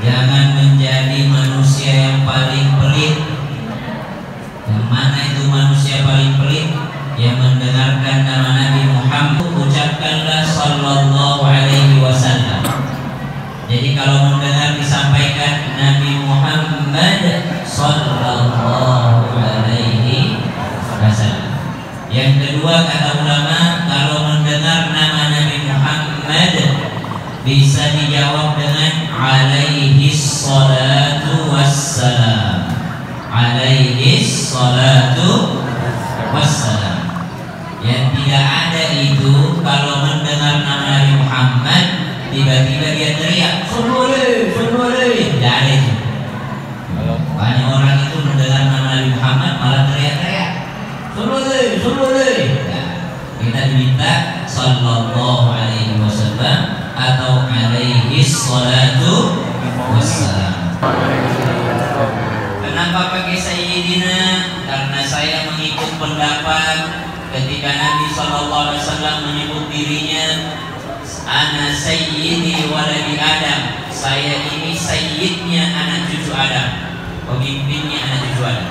Jangan menjadi manusia yang paling pelit. Yang mana itu manusia paling pelit? Yang mendengarkan nama Nabi Muhammad, ucapkanlah sallallahu alaihi wasallam. Jadi kalau mendengar disampaikan Nabi Muhammad sallallahu alaihi wasallam. Yang kedua, kata ulama, kalau mendengar nama Nabi Muhammad bisa dijawab dengan alaihi salatu wassalam. Alaihi salatu wassalam. Yang tidak ada itu kalau mendengar nama Nabi Muhammad tiba-tiba dia teriak "Sallallahu alaihi." Tidak ada itu. Banyak orang itu mendengar nama Nabi Muhammad malah teriak-teriak "Sallallahu alaihi." Kita diminta sallallahu alaihi wasallam atau alaihi salatu wassalam. Kenapa pakai sayyidina? Karena saya mengikut pendapat ketika Nabi sallallahu alaihi wasallam menyebut dirinya ana sayyidi waladi Adam. Saya ini sayyidnya anak cucu Adam, pemimpinnya anak cucu Adam.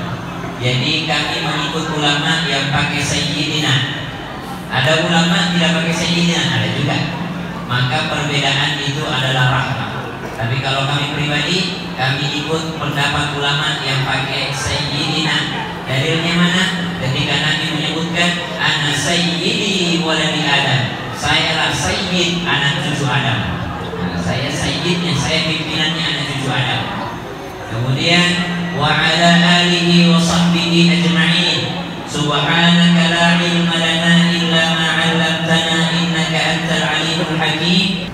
Jadi kami mengikut ulama yang pakai sayyidina. Ada ulama tidak pakai sayyidina, ada juga. Maka perbedaan itu adalah rahmat. Tapi kalau kami pribadi, kami ikut pendapat ulama yang pakai sayyidina. Dalilnya mana? Ketika Nabi menyebutkan ana sayyidi waladi Adam. Sayalah sayyid anak cucu Adam. Nah, saya sayyidnya, saya pimpinannya anak cucu Adam. Kemudian wa ala alihi wa sahbihi ajma'in. Subhanaka la ilma lana illa ma 'allamtana innaka antal alimul hakim.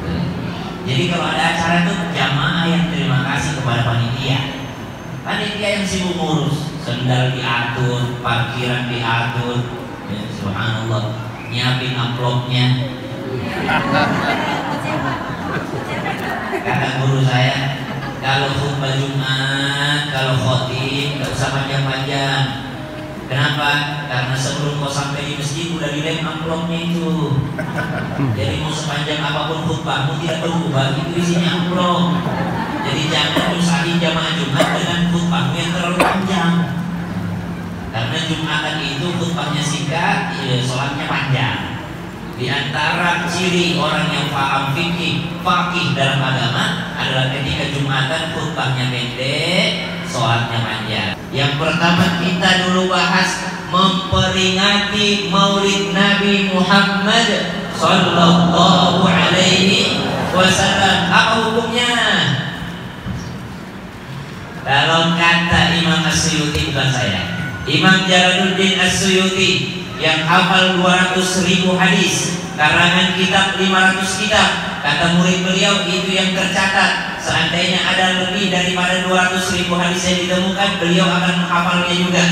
Jadi kalau ada acara itu jamaah yang terima kasih kepada panitia. Panitia yang sibuk ngurus, sendal diatur, parkiran diatur, ya, subhanallah, nyiapin amplopnya. Kata guru saya, kalau khutbah Jumat, kalau khotib, nggak usah panjang-panjang. Kenapa? Karena sebelum kau sampai di masjid udah dilem amplopnya itu. Jadi mau sepanjang apapun khutbahmu tidak berubah, itu isinya amplop. Jadi jangan nyusahin jamaah Jumat dengan khutbahmu yang terlalu panjang. Karena Jumatan itu khutbahnya singkat, sholatnya panjang. Di antara ciri orang yang paham fakih dalam agama adalah ketika Jumatan khutbahnya pendek, sholatnya panjang. Yang pertama kita dulu bahas memperingati Maulid Nabi Muhammad sallallahu alaihi wasallam. Apa hukumnya? Kalau kata Imam As-Suyuti, bukan saya, Imam Jalaluddin As-Suyuti yang hafal 200.000 hadis, karangan kitab 500 kitab, kata murid beliau itu yang tercatat. Seandainya ada lebih daripada 200.000 hadis yang ditemukan, beliau akan menghafalnya juga.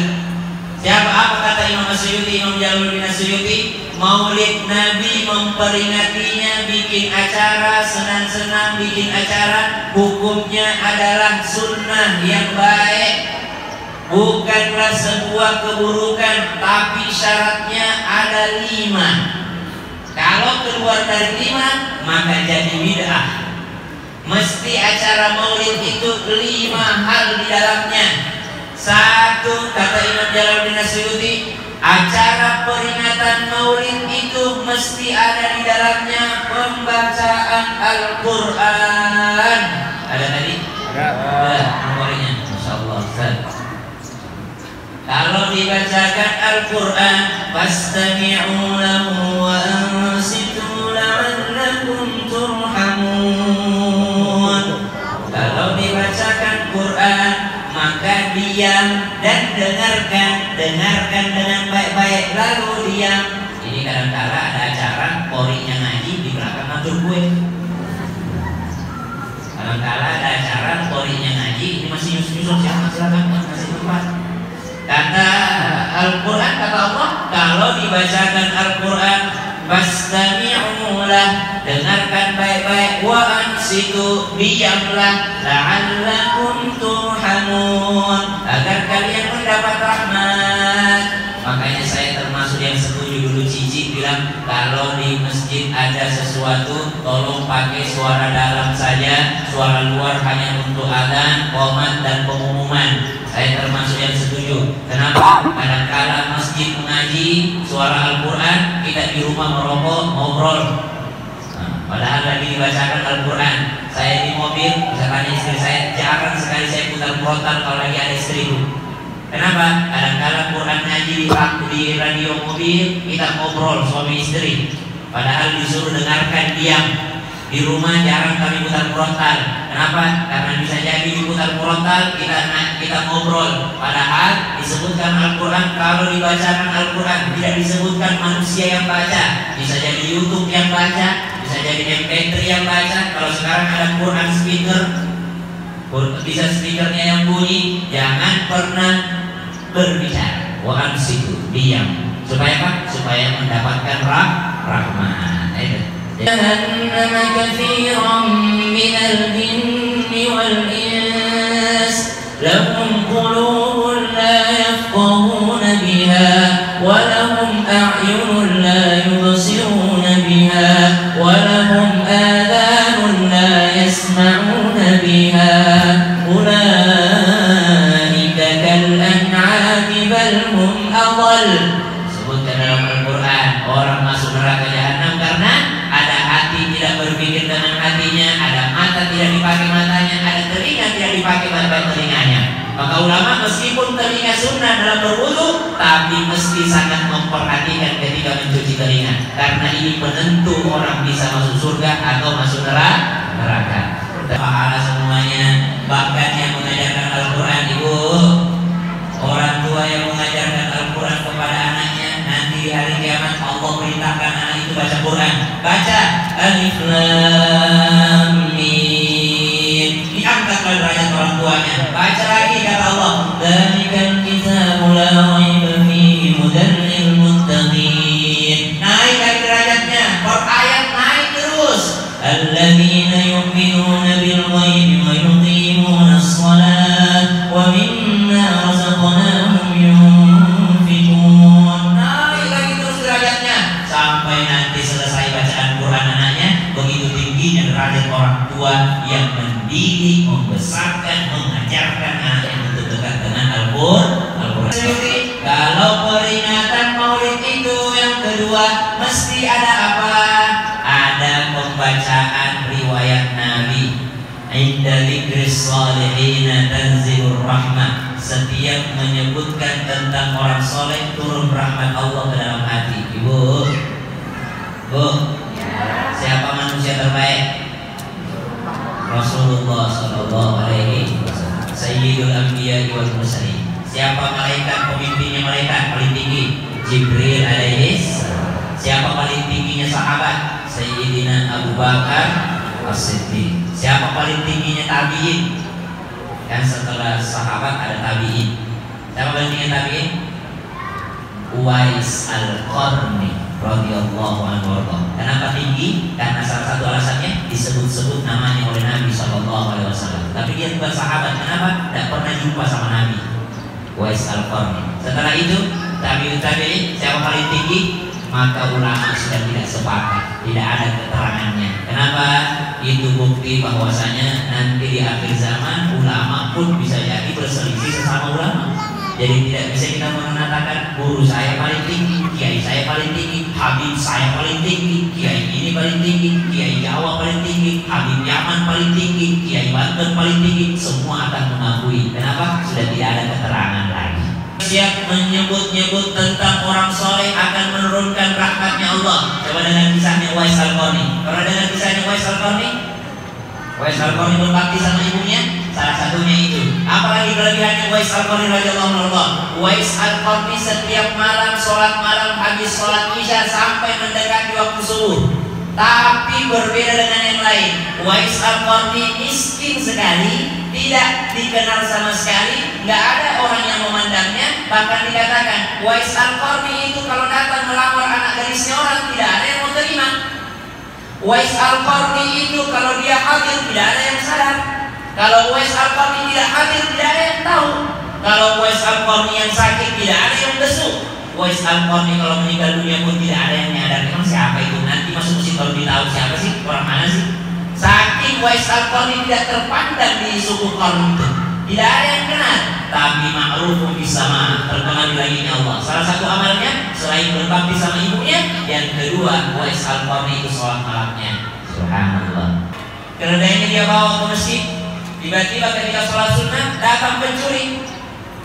Siapa? Apa kata Imam As-Suyuti, Imam Jalaluddin As-Suyuti? Maulid Nabi memperingatinya, bikin acara, senang-senang bikin acara, hukumnya adalah sunnah yang baik. Bukanlah sebuah keburukan, tapi syaratnya ada 5. Kalau keluar dari 5, maka jadi bid'ah. Mesti acara maulid itu 5 hal di dalamnya. 1, kata Imam Jalaluddin As-Suyuti, acara peringatan maulid itu mesti ada di dalamnya pembacaan Al-Quran. Ada tadi? Ada nomornya, Masya Allah Ustaz. Kalau dibacakan Al-Quran, fastami'u lahu wa ansitu la'allakum turhamun. Kalau dibacakan Quran, maka diam dan dengarkan dengan baik-baik, lalu diam. Ini kadang-kala ada acara qori'nya ngaji di belakang ngatur kue. Kadang-kala ada acara qori'nya ngaji, ini masih nyusul silakan masih tempat. Kata Al-Quran, kata Allah, kalau dibacakan Al-Quran, fastami'u lah, dengarkan baik-baik, wa ansitu, diamlah, la'allakum turhamun, agar kalian mendapat rahmat. Makanya saya termasuk yang setuju. Dulu Cici bilang kalau di masjid ada sesuatu tolong pakai suara dalam saja, suara luar hanya untuk qomat dan pengumuman. Saya termasuk yang setuju. Kenapa? Kadang-kala masjid mengaji suara Al-Quran, kita di rumah merokok, ngobrol. Padahal lagi dibacakan Al-Quran. Saya di mobil, bisa tanya istri saya, jarang sekali saya putar frontal kalau lagi ada istriku. Kenapa? Kadang-kala Quran ngaji di radio mobil, kita ngobrol suami istri. Padahal disuruh dengarkan diam. Di rumah jarang kami putar frontal. Kenapa? Karena bisa jadi diputar frontal kita ngobrol. Padahal disebutkan Al-Quran, kalau dibacakan Al-Quran tidak disebutkan manusia yang baca. Bisa jadi YouTube yang baca, bisa jadi MP3 yang baca. Kalau sekarang ada Quran speaker, bisa speakernya yang bunyi. Jangan pernah berbicara. Wa ansitu, diam. Supaya apa? Supaya mendapatkan rahmat. جهنم كثيرا من الجن والإنس لهم قلوب لا يفقهون بها ولهم أعين لا يبصرون بها ولهم آذان لا يسمعون بها أولئك كالأنعام بل هم أضل. Sebutkan dalam Al-Quran, orang masuk neraka jahanam karena ada hati tidak berpikir dengan hatinya, ada mata tidak dipakai matanya, ada telinga tidak dipakai telinganya. Maka ulama meskipun telinga sunnah dalam berwudu, tapi mesti sangat memperhatikan ketika mencuci telinga, karena ini penentu orang bisa masuk surga atau masuk neraka. Pahala semuanya. Bahkan yang mengajarkan Al-Quran, ibu, orang tua yang mengajarkan Al-Quran kepada anaknya, nanti di hari kiamat Allah perintahkan anak itu baca Quran. Baca Alif Lam Mim, diangkatlah derajat orang tuanya. Baca lagi kata Allah, Dzalikal kitabu la raiba fihi hudan lil muttaqin. naik lagi derajatnya, per ayat naik terus. Alladzina yu'minuna bil ghaibi wa yuqimuna as-salata wa mimma razaqnahum yunfiqun. Naik lagi terus derajatnya sampai nanti selesai bacaan Quran anaknya. Begitu tingginya derajat orang tua yang mendidik, membesarkan, mengajarkan anaknya untuk dekat dengan Al-Quran. Kalau peringatan Maulid itu yang kedua mesti ada apa? Ada pembacaan riwayat Nabi. Inda dzikris shalihin tanzilur rahmah. Setiap menyebutkan tentang orang soleh, turun rahmat Allah ke dalam hati. Ibu, Bu, siapa manusia terbaik? Rasulullah Sallallahu Alaihi Wasallam, Sayyidul Anbiya wal Mursalin. Siapa malaikat pemimpinnya malaikat paling tinggi? Jibril alaihi salam. Siapa paling tingginya sahabat? Sayyidina Abu Bakar As-Siddiq. Siapa paling tingginya tabi'in? Kan setelah sahabat ada tabi'in. Siapa paling tinggi tabi'in? Uwais Al-Qarni radhiyallahu anhu. Kenapa tinggi? Karena salah satu alasannya disebut-sebut namanya oleh Nabi Sallallahu Alaihi Wasallam. Tapi dia bukan sahabat. Kenapa? Tidak pernah jumpa sama Nabi. Uwais Al-Qarni. Setelah itu tabi'in, siapa paling tinggi? Maka ulama sudah tidak sepakat, tidak ada keterangannya. Kenapa? Itu bukti bahwasanya nanti di akhir zaman ulama pun bisa jadi berselisih sesama ulama. Jadi tidak bisa kita mengatakan guru saya paling tinggi, kiai saya paling tinggi, habib saya paling tinggi, kiai ini paling tinggi, kiai Jawa paling tinggi, habib Yaman paling tinggi, kiai Banten paling tinggi. Semua akan mengakui. Kenapa? Sudah tidak ada keterangan lagi. Siap menyebut-nyebut tentang orang soleh akan menurunkan rahmatnya Allah. Coba dengan kisahnya Uwais Al-Qarni. Kalau dengan kisahnya Uwais Al-Qarni, Uwais Al-Qarni berbakti sama ibunya, salah satunya itu. Apalagi kelebihannya Uwais Al-Qarni radhiyallahu anhu. Uwais Al-Qarni setiap malam sholat malam habis sholat isya sampai mendekati waktu subuh. Tapi berbeda dengan yang lain. Uwais Al-Qarni miskin sekali, tidak dikenal sama sekali, nggak ada orang yang memandangnya. Bahkan dikatakan Uwais Al-Qarni itu kalau datang melamar anak gadisnya orang, tidak ada yang mau terima. Uwais Al-Qarni itu kalau dia hadir tidak ada yang sadar. Kalau Uwais Al-Qarni tidak hadir tidak ada yang tahu. Kalau Uwais Al-Qarni yang sakit tidak ada yang besuk. Uwais Al-Qarni kalau meninggal dunia pun tidak ada yang nyadar. Emang siapa itu? Nanti masuk mesin kalau ditahu siapa sih? Orang mana sih? Saking Uwais Al-Qarni tidak terpandang di suku Qarni itu. Tidak ada yang kenal, tapi ma'rufun bisama, terkenal di langitnya Allah. Salah satu amalnya selain berbakti sama ibunya, yang kedua wa isal qarni, itu sholat malamnya. Subhanallah. Keledainya dia bawa ke masjid. Tiba-tiba ketika sholat sunnah datang pencuri.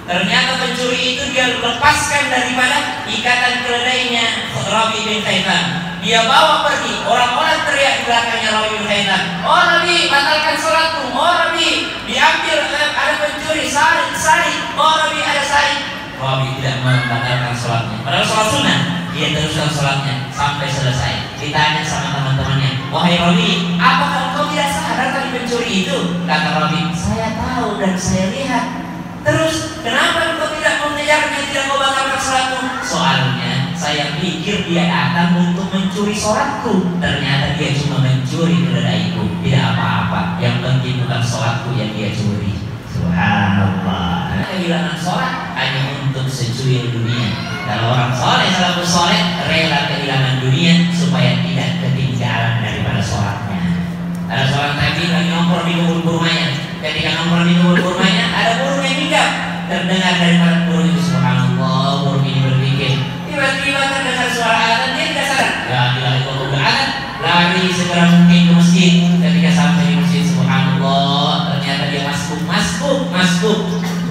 Ternyata pencuri itu dia lepaskan daripada ikatan keledainya Rabi bin Khaitan. Dia bawa pergi. Orang-orang teriak di belakangnya Rabi bin Khaitan, "Oh Rabi, batalkan sholatmu. Oh Rabi, diambil, ada pencuri, sari. Oh Rabi, ada sari." Rabi tidak membatalkan sholatnya. Padahal sholat sunnah, dia teruskan sholatnya sampai selesai. Ditanya sama teman-temannya, "Wahai Rabi, apakah engkau tidak sadar tadi pencuri itu?" Kata Rabi, "Saya tahu dan saya lihat. Terus kenapa engkau tidak mengejarnya, tidak mau batalkan sholatmu?" "Soalnya saya pikir dia datang untuk mencuri sholatku. Ternyata dia cuma mencuri keledaiku. Tidak apa-apa. Yang penting bukan sholatku yang dia curi." Subhanallah. Kehilangan sholat hanya untuk secuil dunia. Kalau orang soleh, salafus soleh, rela kehilangan dunia supaya tidak ketinggalan daripada sholatnya. Ada seorang tabi'in lagi nongkrong di kebun kurmanya. Ketika nongkrong di kebun kurmanya, ada burung yang hinggap. Terdengar daripada burung itu, subhanallah, burung ini berpikir. Tiba-tiba terdengar suara azan, dia tidak sadar. Ya, bila azan, lari segera mungkin ke masjid. Ketika sampai di masjid, subhanallah, ternyata dia masbuk.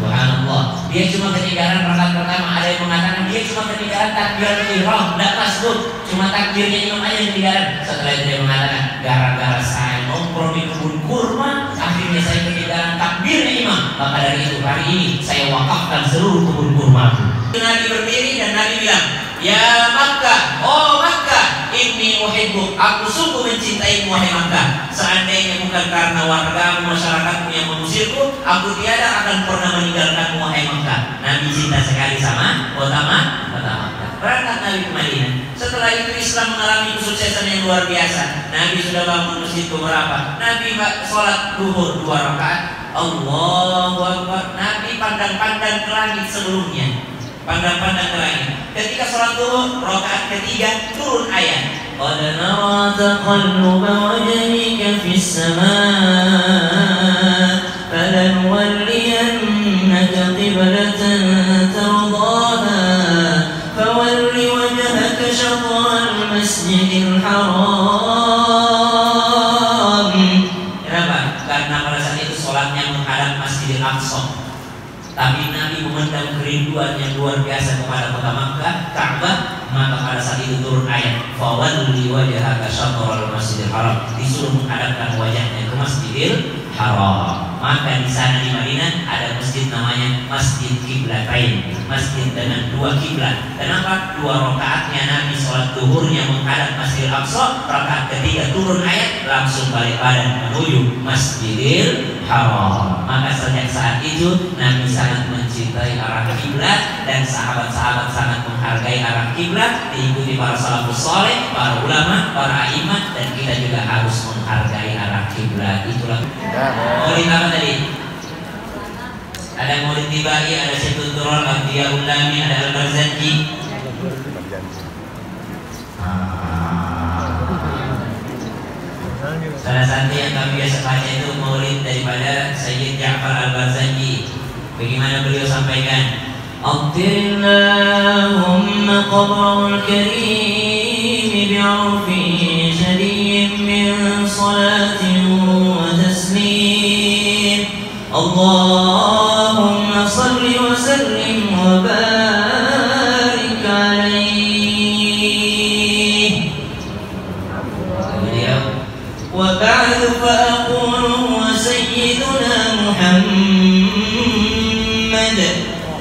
Subhanallah. Dia cuma ketinggalan rakaat pertama. Ada yang mengatakan dia cuma ketinggalan takbiratul ihram, tidak masbuk. Cuma takbirnya imam aja yang ketinggalan. Setelah itu dia mengatakan, gara-gara saya nongkrong di kebun kurma, akhirnya saya ketinggalan takbirnya imam. Maka dari itu hari ini saya wakafkan seluruh kebun kurma. Nabi berdiri dan Nabi bilang, "Ya Makkah, oh Makkah, inni uhibbuk, aku sungguh mencintaimu wahai Makkah. Seandainya bukan karena wargamu, masyarakatmu yang mengusirku, aku tiada akan pernah meninggalkanmu wahai Makkah." Nabi cinta sekali sama kota Makkah. Berangkat Nabi ke Madinah. Setelah itu Islam mengalami kesuksesan yang luar biasa. Nabi sudah bangun masjid beberapa. Nabi sholat duhur 2 rakaat. Allahu Akbar. Nabi pandang-pandang ke langit sebelumnya. Pandang-pandang ke langit. Ketika sholat duhur rakaat ketiga turun ayat, قد نرى تقلب وجهك في السماء فلنولينك قبلة ترضاها فول وجهك شطر المسجد الحرام. Kenapa? Karena pada saat itu sholatnya menghadap Masjidil Aqsa. Tapi Nabi memendam kerinduan yang luar biasa kepada kota Makkah, Ka'bah. Maka pada saat itu turun ayat, "Fawalli wajhaka syatral Masjidil Haram." Disuruh menghadapkan wajahnya ke Masjidil Haram. Maka di sana di Madinah ada masjid namanya Masjid Qiblatain, masjid dengan 2 kiblat. Kenapa? 2 rakaatnya Nabi sholat duhurnya menghadap Masjidil Aqsa, rakaat ketiga turun ayat langsung balik badan menuju Masjidil Haram. Maka sejak saat itu Nabi sangat mencintai arah kiblat dan sahabat-sahabat sangat menghargai arah kiblat, diikuti para salafus saleh, para ulama, para a'imah, dan kita juga harus menghargai arah kiblat. Itulah maulid apa tadi? Ada maulid tibai, ada Syaitun Turol, Abdiyah Ulami, ada Al-Barzanji. Salah satu yang kami biasa baca itu maulid daripada Sayyid Ja'far Al-Barzanji. Bagaimana beliau sampaikan? أطر اللهم قبره الكريم بعرفه شديد من صلاة وتسليم اللهم صل وسلم وبارك عليه. وبعد فأقول هو سيدنا محمد.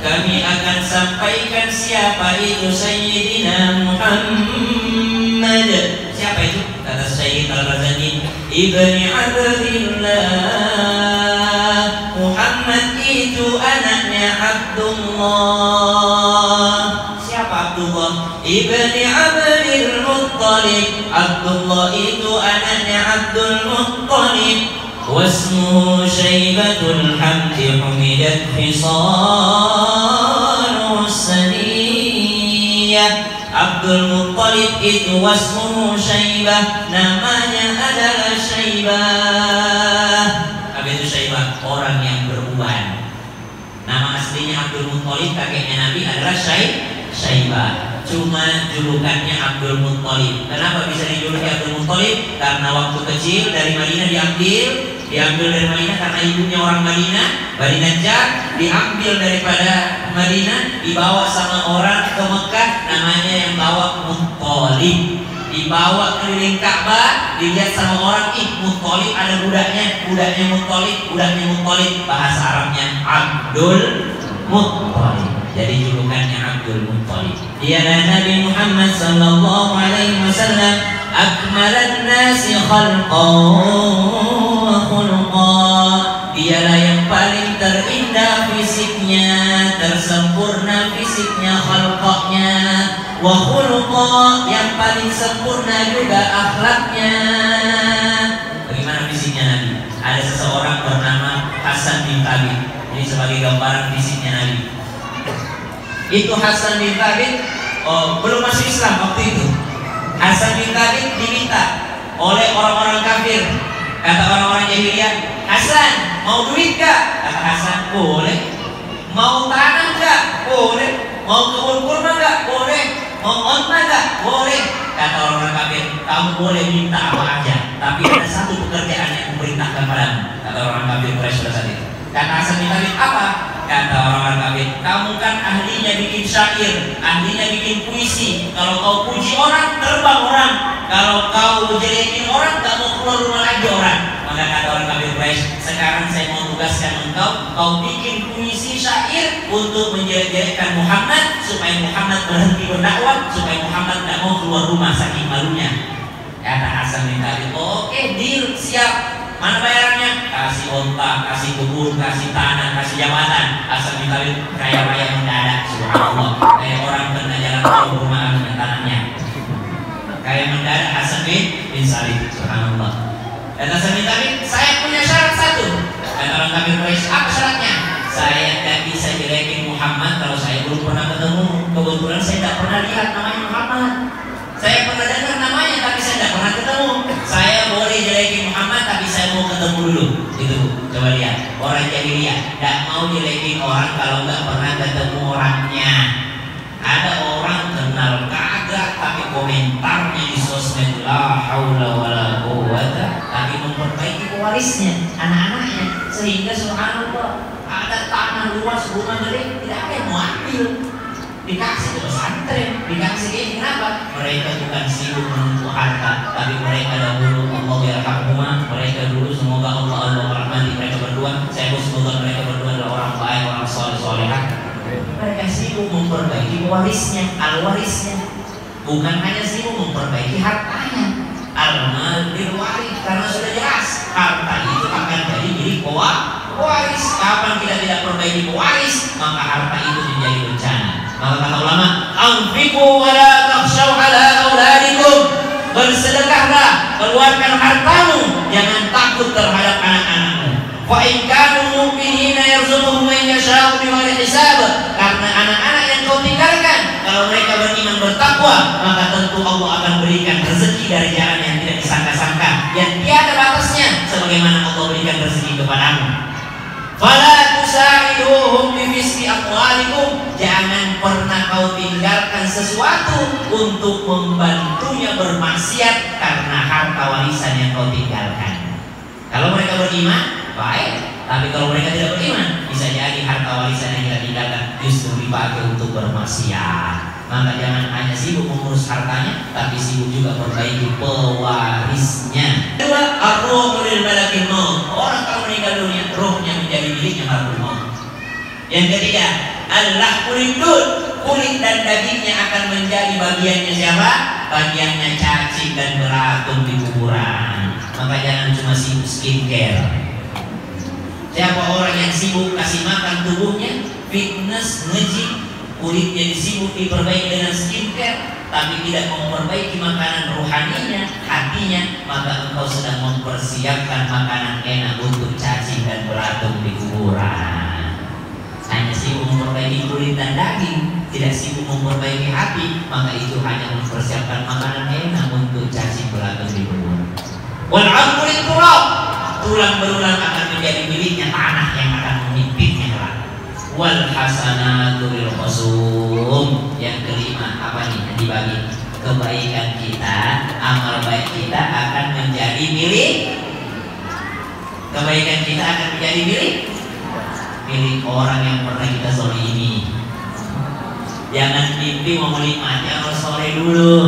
Kami akan sampaikan siapa itu Sayyidina Muhammad. Siapa itu? Kata Sayyid Al-Barzanji, Ibni Abdillah. Muhammad itu anaknya Abdullah. Siapa Abdullah? Ibni Abdil Muttalib. Abdullah itu anaknya Abdul Muttalib. واسمه شيبة الحمد حمدت خصاله السنية. Abdul Muttalib itu wasmuhu Syaibah, namanya adalah Syaibah. Apa itu Syaibah? Orang yang beruban. Nama aslinya Abdul Muttalib, kakeknya Nabi adalah Syaibah. Cuma julukannya Abdul Muttalib. Kenapa bisa dijuluki Abdul Muttalib? Karena waktu kecil dari Madinah diambil dari Madinah karena ibunya orang Madinah, Bani Najjar, diambil daripada Madinah, dibawa sama orang ke Mekah, namanya yang bawa Muttalib. Dibawa keliling Ka'bah, dilihat sama orang, Muttalib ada budaknya Muttalib, bahasa Arabnya Abdul Muttalib. Jadi julukannya Abdul Muttalib. Dia Nabi Muhammad sallallahu alaihi wasallam akmalan nasi khalqan wa khuluqan. Dialah yang paling terindah fisiknya, tersempurna fisiknya, khalqanya, wa khuluqan, yang paling sempurna juga akhlaknya. Bagaimana fisiknya Nabi? Ada seseorang bernama Hasan bin Thabit. Ini sebagai gambaran fisiknya Nabi. Itu Hasan bin Thabit belum masuk Islam waktu itu. Hasan bin Thabit diminta oleh orang-orang kafir. Kata orang-orang jahiliyah, Hasan, mau duit gak? Kata Hasan, boleh. Mau tanah gak? Boleh. Mau kebun kurma gak? Boleh. Mau onta gak? Boleh. Kata orang-orang kafir, kamu boleh minta apa aja, tapi ada satu pekerjaan yang kuperintahkan padamu. Kata orang kafir Quraisy pada saat itu. Kata Hasan bin Thabit, apa? Kata orang-orang kafir, kamu kan ahlinya bikin syair, ahlinya bikin puisi. Kalau kau puji orang, terbang orang. Kalau kau jelekin orang, gak mau keluar rumah lagi orang. Maka kata orang kafir Quraisy, sekarang saya mau tugaskan engkau, kau bikin puisi syair untuk menjelek-jelekkan Muhammad, supaya Muhammad berhenti berdakwah, supaya Muhammad gak mau keluar rumah saking malunya. Kata Hasan bin Thabit, oke, deal, siap. Mana bayarannya? Kasih onta, kasih kebun, kasih tanah, kasih jabatan. Hasan bin Thabit kaya raya mendadak, subhanallah. Kayak orang kena jalan tol perumahan dengan tanahnya. Kayak mendadak Hasan bin Thabit, subhanallah. Dan Hasan bin Thabit, saya punya syarat satu. Kata orang kafir Quraisy, apa syaratnya? Saya tidak bisa jelekin Muhammad kalau saya belum pernah ketemu. Kebetulan saya tidak pernah lihat namanya Muhammad. Saya pernah dengar namanya tapi saya tidak pernah ketemu. Saya boleh jelekin Muhammad tapi saya mau ketemu dulu. Itu coba lihat, orang jahiliyah tidak mau jelekin orang kalau nggak pernah ketemu orangnya. Ada orang kenal kagak tapi komentarnya di sosmed la haula wala quwwata, tapi memperbaiki pewarisnya, anak-anaknya, sehingga subhanallah ada tanah luas, rumah gede, tidak ada yang mau ambil. Dikasih ke pesantren, dikasih ini, kenapa? Mereka bukan sibuk menuntut harta, tapi mereka dahulu Allah yarhamhuma, mereka dulu semoga Allah merahmati mereka berdua. Saya pun semoga mereka berdua adalah orang baik, orang soleh-solehah. Mereka sibuk memperbaiki warisnya, al-warisnya, bukan hanya sibuk memperbaiki hartanya. Al-mal bil waris, karena sudah jelas harta itu akan jadi milik pewaris. Kapan kita tidak perbaiki pewaris, maka harta itu menjadi bencana. Maka kata ulama, anfiqu wa la takhshaw ala auladikum. Bersedekahlah, keluarkan hartamu, jangan takut terhadap anak-anakmu. Fa in kanu mu'minina yarzuquhum man yasha'u bighairi hisab. Karena anak-anak yang kau tinggalkan, kalau mereka beriman bertakwa, maka tentu Allah akan berikan rezeki dari jalan yang tidak disangka-sangka, yang tiada batasnya, sebagaimana Allah berikan rezeki kepadamu. Fala tusa'iduhum bifisqi amwalikum. Jangan pernah kau tinggalkan sesuatu untuk membantunya bermaksiat karena harta warisan yang kau tinggalkan. Kalau mereka beriman, baik. Tapi kalau mereka tidak beriman, bisa jadi harta warisan yang kita tinggalkan justru dipakai untuk bermaksiat. Maka jangan hanya sibuk mengurus hartanya, tapi sibuk juga perbaiki pewarisnya. Kedua, ar-ruh lil malakil maut. Orang kalau meninggal dunia, rohnya menjadi miliknya malakul maut. Yang ketiga, al-lahmul hindud. Kulit dan dagingnya akan menjadi bagiannya siapa? Bagiannya cacing dan beratung di kuburan. Maka jangan cuma sibuk skincare. Siapa orang yang sibuk kasih makan tubuhnya, fitness, nge-gym, kulitnya disibuk diperbaiki dengan skincare, tapi tidak memperbaiki makanan rohaninya, hatinya, maka engkau sedang mempersiapkan makanan enak untuk cacing dan beratung di kuburan. Hanya sibuk memperbaiki kulit dan daging, tidak sibuk memperbaiki hati, maka itu hanya mempersiapkan makanan enak untuk cacing beratung di kuburan. Wal amrul turab, tulang berulang akan menjadi miliknya tanah yang akan memimpinnya kelak. wal hasanatu lil khusum. Yang kelima apa nih yang dibagi? Kebaikan kita, amal baik kita akan menjadi milik. Kebaikan kita akan menjadi milik orang yang pernah kita zalimi. Jangan mimpi mau menikmati amal soleh dulu.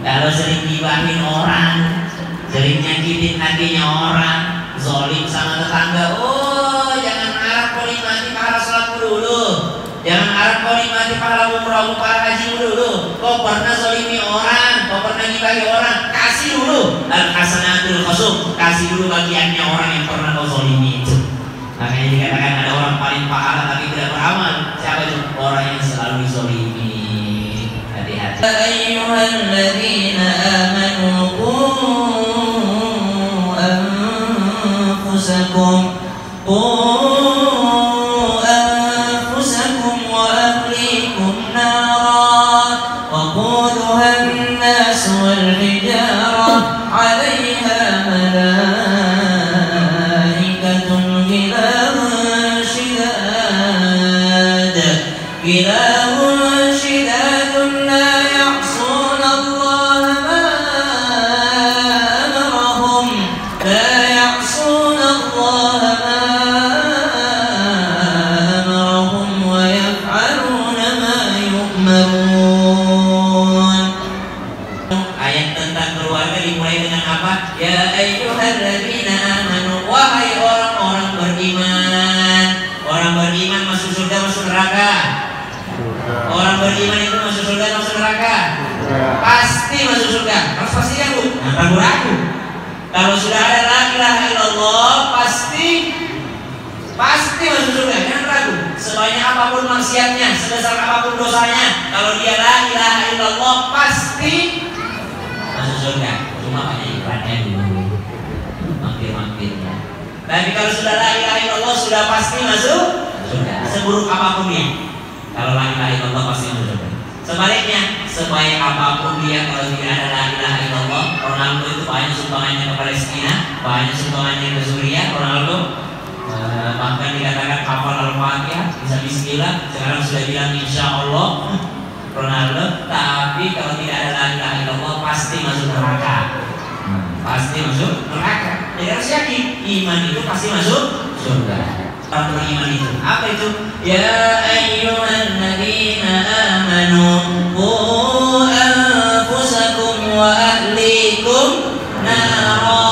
Kalau sering gibahin orang, sering nyakitin hatinya orang, zolim sama tetangga, oh jangan harap kau nikmati pahala sholatmu dulu. Jangan harap kau nikmati pahala umrohmu, pahala hajimu dulu. Kau pernah zolimi orang, kau pernah gibahi orang, kasih dulu. Al-hasanatul khusum, kasih dulu bagiannya orang yang pernah kau zolimi itu. Makanya dikatakan ada orang paling pahala tapi tidak beramal. Siapa itu? Orang yang selalu dizolimi. Hati-hati. Ayyuhalladzina amanu qu anfusakum wa ahlikum nara waquduha an-nas wal hijara 'alayha malaikatun ghilazun shidadun la ya'suna Allah ma amarahum wa yaf'aluna ma yu'marun. Ayat tentang keluarga dimulai dengan apa? Ya ayyuhalladzina amanu, wahai orang-orang beriman. Orang beriman masuk surga, masuk neraka. Orang beriman itu masuk surga, masuk neraka. Pasti masuk surga. Harus pastikan bu, jangan ragu-ragu. Kalau sudah ada la ilaha illallah, pasti masuk surga. Jangan ragu. Sebanyak apapun maksiatnya, sebesar apapun dosanya, kalau dia la ilaha illallah pasti masuk surga. Cuma banyak iklannya dulu, mampir-mampirnya. Tapi kalau sudah la ilaha illallah sudah pasti masuk surga. Seburuk apapun dia, kalau la ilaha illallah pasti masuk surga. Sebaliknya, sebaik apapun dia kalau tidak ada la ilaha illallah, Ronaldo itu banyak sumbangannya ke Palestina, banyak sumbangannya ke Suriah. Ronaldo bahkan dikatakan hafal Al-Fatihah, bisa bismillah, sekarang sudah bilang insya Allah Ronaldo. Tapi kalau tidak ada la ilaha illallah pasti masuk neraka. Pasti masuk neraka. Jadi harus yakin iman itu pasti masuk surga. Orang beriman itu apa itu? Ya ayyuhalladzina amanu qu anfusakum wa ahlikum nara.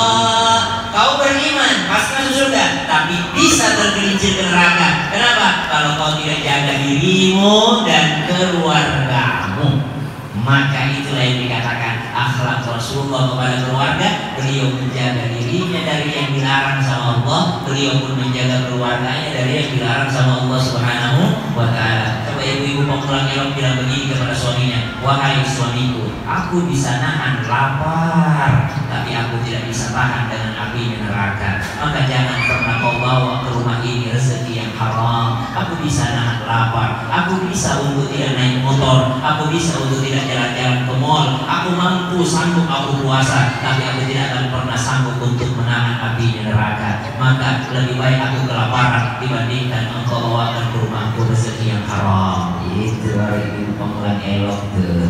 Kau beriman pasti masuk surga, tapi bisa tergelincir ke neraka. Kenapa? Kalau kau tidak jaga dirimu dan keluargamu. Maka itulah yang dikatakan akhlak Rasulullah kepada keluarga. Beliau menjaga dirinya dari yang dilarang sama Allah, beliau pun menjaga keluarganya dari yang dilarang sama Allah Subhanahu wa ta'ala. Coba ibu-ibu pemulang elok bilang begini kepada suaminya, wahai suamiku, aku bisa nahan lapar, tapi aku tidak bisa tahan dengan api neraka. Maka jangan pernah kau bawa ke rumah ini rezeki yang haram. Aku bisa nahan lapar, aku bisa untuk tidak naik motor, aku bisa untuk tidak jalan-jalan ke mall, aku mampu, sanggup aku puasa, tapi aku tidak akan pernah sanggup untuk menahan api neraka. Maka lebih baik aku kelaparan dibandingkan engkau bawakan ke rumahku rezeki yang haram. Itu ibu pemulang elok tuh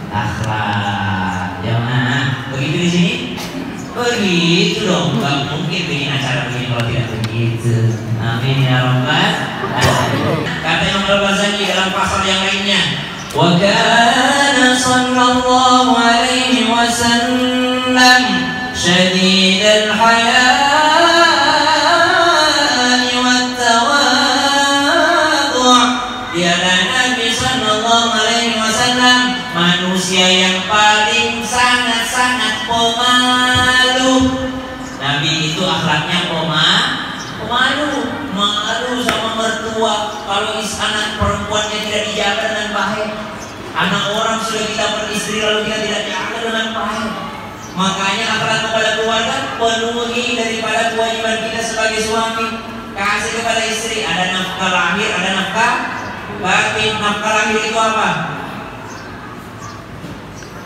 akhlak. Jamaah begitu di sini? Begitu dong, gak mungkin bikin acara begini kalau tidak begitu. Amin ya rabbal alamin. Kata Imam Al-Ghazali dalam pasal yang lainnya, wa kana sallallahu alaihi wasallam syadidal haya'i wat tawadhu'. Dialah Nabi sallallahu alaihi wasallam manusia yang paling sangat-sangat pemalu. Nabi itu akhlaknya pemalu, malu sama mertua. Kalau anak perempuannya tidak dijaga dengan baik, anak orang sudah kita beristri lalu kita tidak dijaga dengan baik. Makanya akhlak kepada keluarga penuhi daripada kewajiban kita sebagai suami. Kasih kepada istri, ada nafkah lahir, ada nafkah batin. Nafkah lahir itu apa?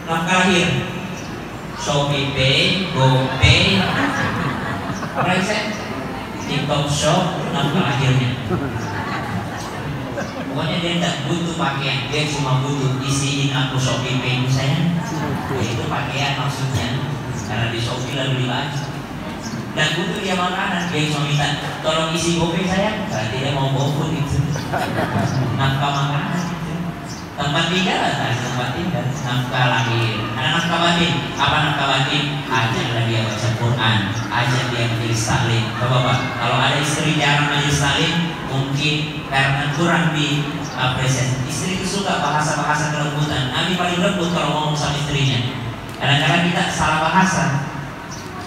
Nafkah lahir Shopee Pay, GoPay, TikTok Shop, nafkah lahirnya. Pokoknya dia tidak butuh pakaian, dia cuma butuh isiin aku Shopee Pay saya. Itu pakaian maksudnya, karena di Shopee lalu beli baju. Dan butuh dia makanan, dia cuma minta tolong isi GoPay saya. Berarti dia mau GoFood itu. Nafkah makanan itu. Tempat tinggal atau tempat tinggal, nafkah lahir. Ada nafkah batin. Apa nafkah batin? Ajaklah dia baca Quran, ajak dia majelis taklim. Bapak-bapak, kalau ada istri jarang majelis taklim, mungkin karena kurang diapresiasi. Istri itu suka bahasa-bahasa kelembutan. Nabi paling lembut kalau ngomong sama istrinya. Kadang-kadang kita salah bahasa.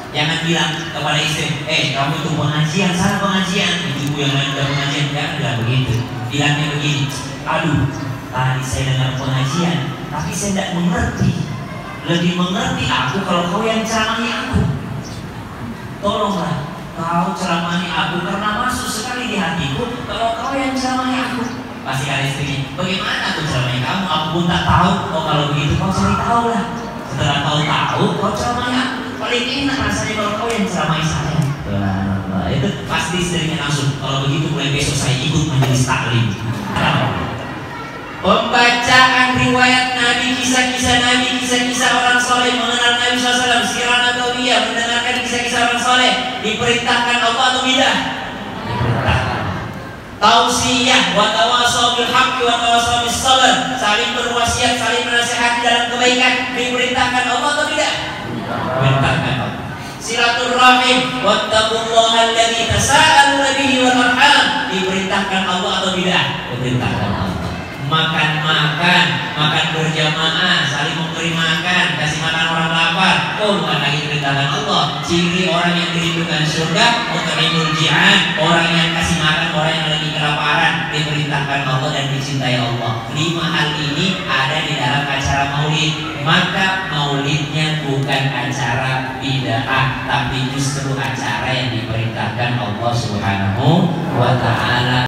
Jangan bilang kepada istri, kamu itu pengajian, sana pengajian. Ibu yang lain udah pengajian, jangan bilang begitu. Bilangnya begini, aduh, tadi saya dengar pengajian, tapi saya tidak mengerti. Lebih mengerti aku kalau kau yang ceramahi aku. Tolonglah kau ceramahi aku, karena masuk sekali di hatiku kalau kau yang ceramahi aku. Pasti kata istrinya, bagaimana aku ceramahi kamu? Aku pun tak tahu. Oh kalau begitu kau cari tahu lah. Setelah kau tahu, kau ceramahi aku. Paling enak rasanya kalau kau yang ceramahi saya. Itu pasti istrinya langsung. Kalau begitu mulai besok saya ikut majelis taklim. Pembacaan riwayat Nabi, kisah-kisah Nabi, kisah-kisah orang soleh, mengenal Nabi SAW, sirah nabawiyah, mendengarkan kisah-kisah orang soleh, diperintahkan Allah atau tidak? Diperintahkan. Tausiyah, wa tawasaw bil haqqi wa tawasaw bis sabr, saling berwasiat, saling menasihati dalam kebaikan, diperintahkan Allah atau tidak? Diperintahkan. Silaturrahim, wattaqullaha alladzi tasaaluna bihi wal arham, diperintahkan Allah atau tidak? Diperintahkan Allah. Makan berjamaah, saling memberi makan, kasih makan orang lapar. Oh, bukan lagi perintahkan Allah. Ciri orang yang dirindukan surga, mut'imul ji'an, orang yang kasih makan orang yang lagi kelaparan, diperintahkan Allah dan dicintai Allah. 5 hal ini ada di dalam acara maulid. Maka maulidnya bukan acara bid'ah, tapi justru acara yang diperintahkan Allah Subhanahu wa ta'ala.